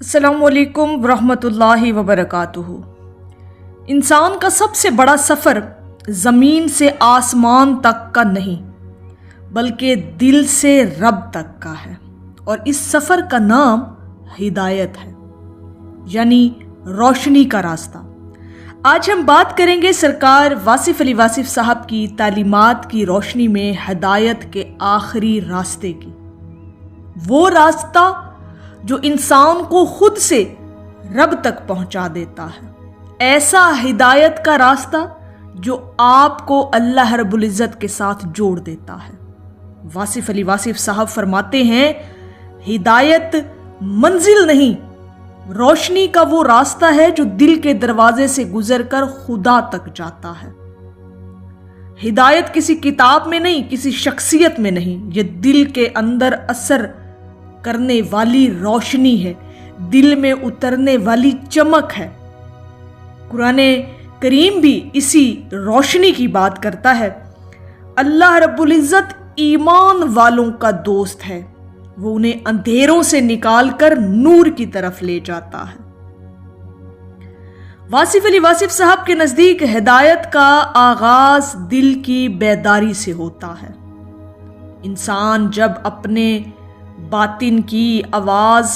अस्सलाम वालेकुम वरहमतुल्लाहि वबरकातुहू। इंसान का सबसे बड़ा सफ़र ज़मीन से आसमान तक का नहीं बल्कि दिल से रब तक का है, और इस सफ़र का नाम हिदायत है, यानी रोशनी का रास्ता। आज हम बात करेंगे सरकार वासिफ़ अली वासिफ़ साहब की तालीमात की रोशनी में हिदायत के आखिरी रास्ते की। वो रास्ता जो इंसान को खुद से रब तक पहुंचा देता है, ऐसा हिदायत का रास्ता जो आपको अल्लाह रब्बुल इज़्ज़त के साथ जोड़ देता है। वासिफ़ अली वासिफ़ साहब फरमाते हैं, हिदायत मंजिल नहीं, रोशनी का वो रास्ता है जो दिल के दरवाजे से गुजरकर खुदा तक जाता है। हिदायत किसी किताब में नहीं, किसी शख्सियत में नहीं, ये दिल के अंदर असर करने वाली रोशनी है, दिल में उतरने वाली चमक है। कुरान करीम भी इसी रोशनी की बात करता है। अल्लाह रब्बुल इज़्ज़त ईमान वालों का दोस्त है, वो उन्हें अंधेरों से निकालकर नूर की तरफ ले जाता है। वासिफ़ अली वासिफ़ साहब के नज़दीक हिदायत का आगाज दिल की बेदारी से होता है। इंसान जब अपने बातिन की आवाज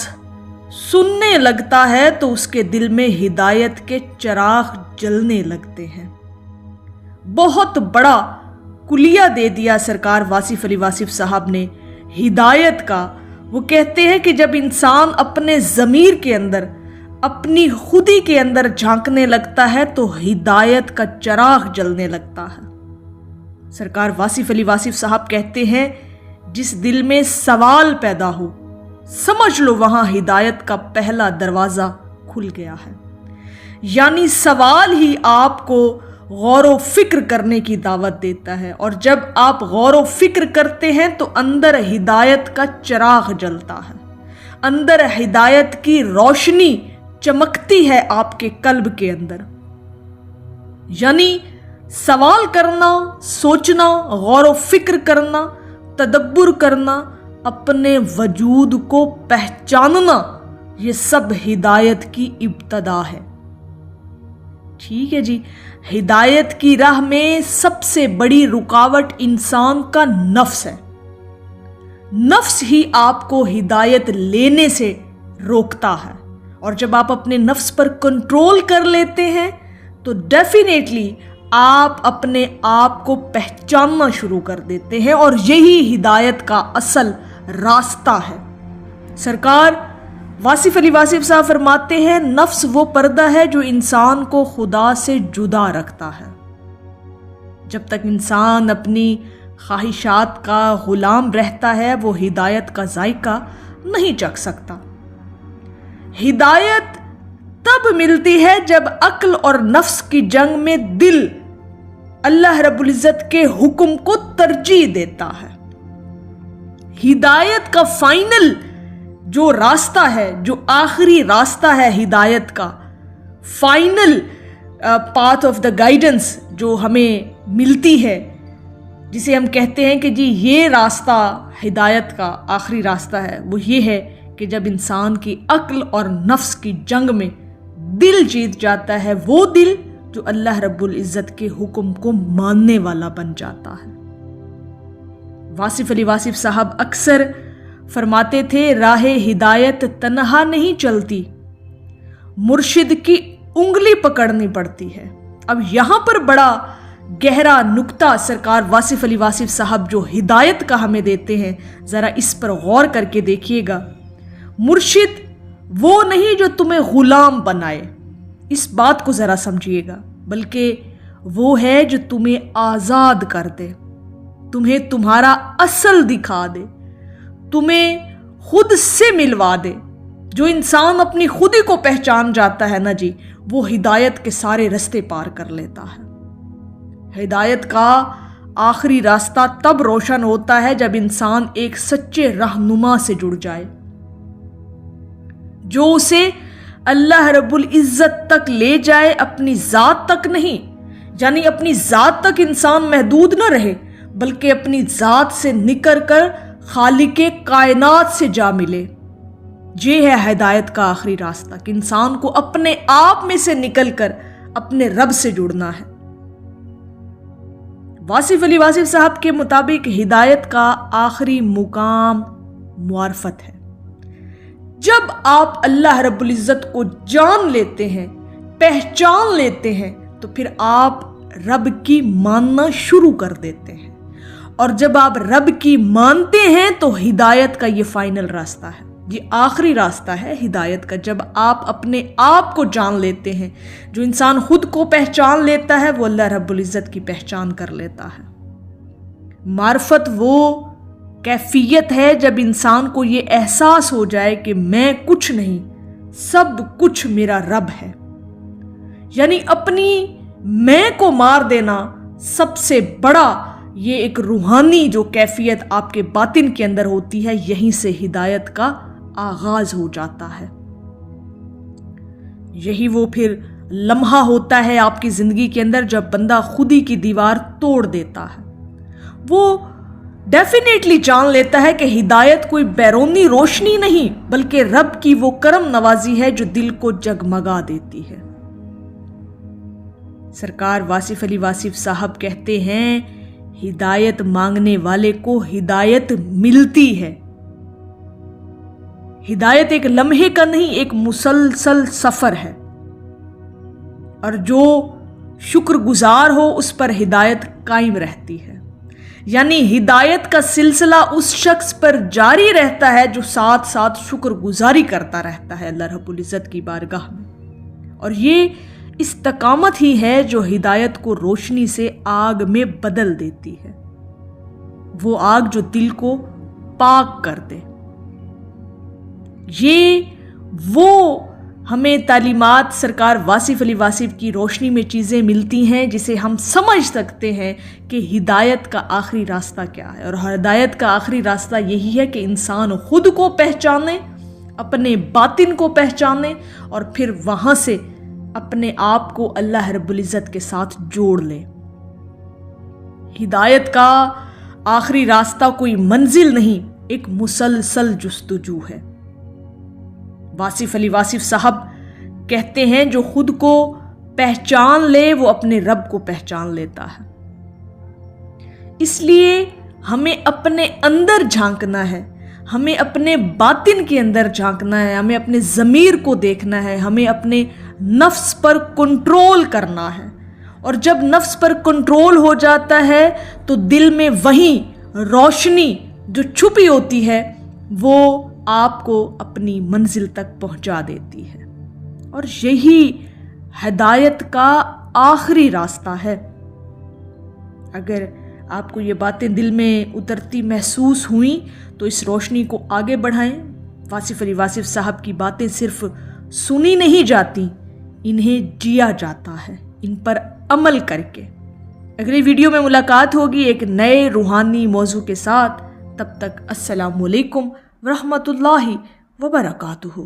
सुनने लगता है तो उसके दिल में हिदायत के चिराग जलने लगते हैं। बहुत बड़ा कुलिया दे दिया सरकार वासिफ़ अली वासिफ़ साहब ने हिदायत का। वो कहते हैं कि जब इंसान अपने ज़मीर के अंदर, अपनी खुदी के अंदर झांकने लगता है तो हिदायत का चिराग जलने लगता है। सरकार वासिफ़ अली वासिफ़ साहब कहते हैं, जिस दिल में सवाल पैदा हो, समझ लो वहां हिदायत का पहला दरवाजा खुल गया है। यानी सवाल ही आपको गौर व फिक्र करने की दावत देता है, और जब आप गौर व फिक्र करते हैं तो अंदर हिदायत का चिराग जलता है, अंदर हिदायत की रोशनी चमकती है आपके कल्ब के अंदर। यानी सवाल करना, सोचना, गौर व फिक्र करना, तदब्बुर करना, अपने वजूद को पहचानना, ये सब हिदायत की इब्तदा है। ठीक है जी, हिदायत की राह में सबसे बड़ी रुकावट इंसान का नफ्स है। नफ्स ही आपको हिदायत लेने से रोकता है, और जब आप अपने नफ्स पर कंट्रोल कर लेते हैं तो डेफिनेटली आप अपने आप को पहचानना शुरू कर देते हैं, और यही हिदायत का असल रास्ता है। सरकार वासिफ़ अली वासिफ़ साहब फरमाते हैं, नफ्स वो पर्दा है जो इंसान को खुदा से जुदा रखता है। जब तक इंसान अपनी ख्वाहिशात का गुलाम रहता है, वो हिदायत का जायका नहीं चख सकता। हिदायत तब मिलती है जब अक्ल और नफ्स की जंग में दिल अल्लाह रब्बुल इज़्ज़त के हुक्म को तरजीह देता है। हिदायत का फाइनल जो रास्ता है, जो आखिरी रास्ता है हिदायत का, final path of the guidance जो हमें मिलती है, जिसे हम कहते हैं कि जी ये रास्ता हिदायत का आखिरी रास्ता है, वो ये है कि जब इंसान की अक्ल और नफ्स की जंग में दिल जीत जाता है, वो दिल जो अल्लाह रब्बुल इज़्ज़त के हुक्म को मानने वाला बन जाता है। वासिफ़ अली वासिफ़ साहब अक्सर फरमाते थे, राहे हिदायत तन्हा नहीं चलती, मुर्शिद की उंगली पकड़नी पड़ती है। अब यहां पर बड़ा गहरा नुक्ता सरकार वासिफ़ अली वासिफ़ साहब जो हिदायत का हमें देते हैं, जरा इस पर गौर करके देखिएगा। मुर्शिद वो नहीं जो तुम्हें गुलाम बनाए, इस बात को जरा समझिएगा, बल्कि वो है जो तुम्हें आजाद कर दे, तुम्हें तुम्हारा असल दिखा दे, तुम्हें खुद से मिलवा दे। जो इंसान अपनी खुदी को पहचान जाता है ना जी, वो हिदायत के सारे रास्ते पार कर लेता है। हिदायत का आखिरी रास्ता तब रोशन होता है जब इंसान एक सच्चे रहनुमा से जुड़ जाए, जो उसे अल्लाह रब्बुल इज़्ज़त तक ले जाए, अपनी ज़ात तक नहीं। यानी अपनी ज़ात तक इंसान महदूद न रहे, बल्कि अपनी ज़ात से निकल कर खालिके कायनात से जा मिले। یہ ہے ہدایت کا آخری راستہ کہ انسان کو اپنے آپ میں سے نکل کر اپنے رب سے جڑنا ہے۔ واصف علی واصف صاحب کے مطابق ہدایت کا آخری مقام معرفت ہے۔ جب آپ اللہ رب العزت کو جان لیتے ہیں، پہچان لیتے ہیں، تو پھر آپ رب کی ماننا شروع کر دیتے ہیں، اور جب آپ رب کی مانتے ہیں تو ہدایت کا یہ فائنل راستہ ہے، یہ آخری راستہ ہے ہدایت کا۔ جب آپ اپنے آپ کو جان لیتے ہیں، جو انسان خود کو پہچان لیتا ہے وہ اللہ رب العزت کی پہچان کر لیتا ہے۔ معرفت وہ کیفیت ہے جب انسان کو یہ احساس ہو جائے کہ میں کچھ نہیں، سب کچھ میرا رب ہے، یعنی اپنی میں کو مار دینا سب سے بڑا یہ ایک روحانی جو کیفیت آپ کے باطن کے اندر ہوتی ہے، یہیں سے ہدایت کا آغاز ہو جاتا ہے۔ یہی وہ پھر لمحہ ہوتا ہے آپ کی زندگی کے اندر جب بندہ خود ہی کی دیوار توڑ دیتا ہے۔ وہ ڈیفینیٹلی جان لیتا ہے کہ ہدایت کوئی بیرونی روشنی نہیں بلکہ رب کی وہ کرم نوازی ہے جو دل کو جگمگا دیتی ہے۔ سرکار واصف علی واصف صاحب کہتے ہیں ہدایت مانگنے والے کو ہدایت ملتی ہے۔ ہدایت ایک لمحے کا نہیں، ایک مسلسل سفر ہے، اور جو شکر گزار ہو اس پر ہدایت قائم رہتی ہے۔ یعنی ہدایت کا سلسلہ اس شخص پر جاری رہتا ہے جو ساتھ ساتھ شکر گزاری کرتا رہتا ہے اللہ رب العزت کی بارگاہ میں، اور یہ استقامت ہی ہے جو ہدایت کو روشنی سے آگ میں بدل دیتی ہے، وہ آگ جو دل کو پاک کر دے۔ یہ وہ ہمیں تعلیمات سرکار واصف علی واصف کی روشنی میں چیزیں ملتی ہیں جسے ہم سمجھ سکتے ہیں کہ ہدایت کا آخری راستہ کیا ہے، اور ہدایت کا آخری راستہ یہی ہے کہ انسان خود کو پہچانے، اپنے باطن کو پہچانے، اور پھر وہاں سے اپنے آپ کو اللہ رب العزت کے ساتھ جوڑ لے۔ ہدایت کا آخری راستہ کوئی منزل نہیں، ایک مسلسل جستجو ہے۔ واصف علی واصف صاحب کہتے ہیں جو خود کو پہچان لے وہ اپنے رب کو پہچان لیتا ہے۔ اس لیے ہمیں اپنے اندر جھانکنا ہے، ہمیں اپنے باطن کے اندر جھانکنا ہے، ہمیں اپنے ضمیر کو دیکھنا ہے، ہمیں اپنے نفس پر کنٹرول کرنا ہے، اور جب نفس پر کنٹرول ہو جاتا ہے تو دل میں وہیں روشنی جو چھپی ہوتی ہے وہ آپ کو اپنی منزل تک پہنچا دیتی ہے، اور یہی ہدایت کا آخری راستہ ہے۔ اگر آپ کو یہ باتیں دل میں اترتی محسوس ہوئیں تو اس روشنی کو آگے بڑھائیں۔ واصف علی واصف صاحب کی باتیں صرف سنی نہیں جاتی، انہیں جیا جاتا ہے، ان پر عمل کر کے۔ اگلی ویڈیو میں ملاقات ہوگی ایک نئے روحانی موضوع کے ساتھ، تب تک السلام علیکم ورحمۃ اللہ وبرکاتہ۔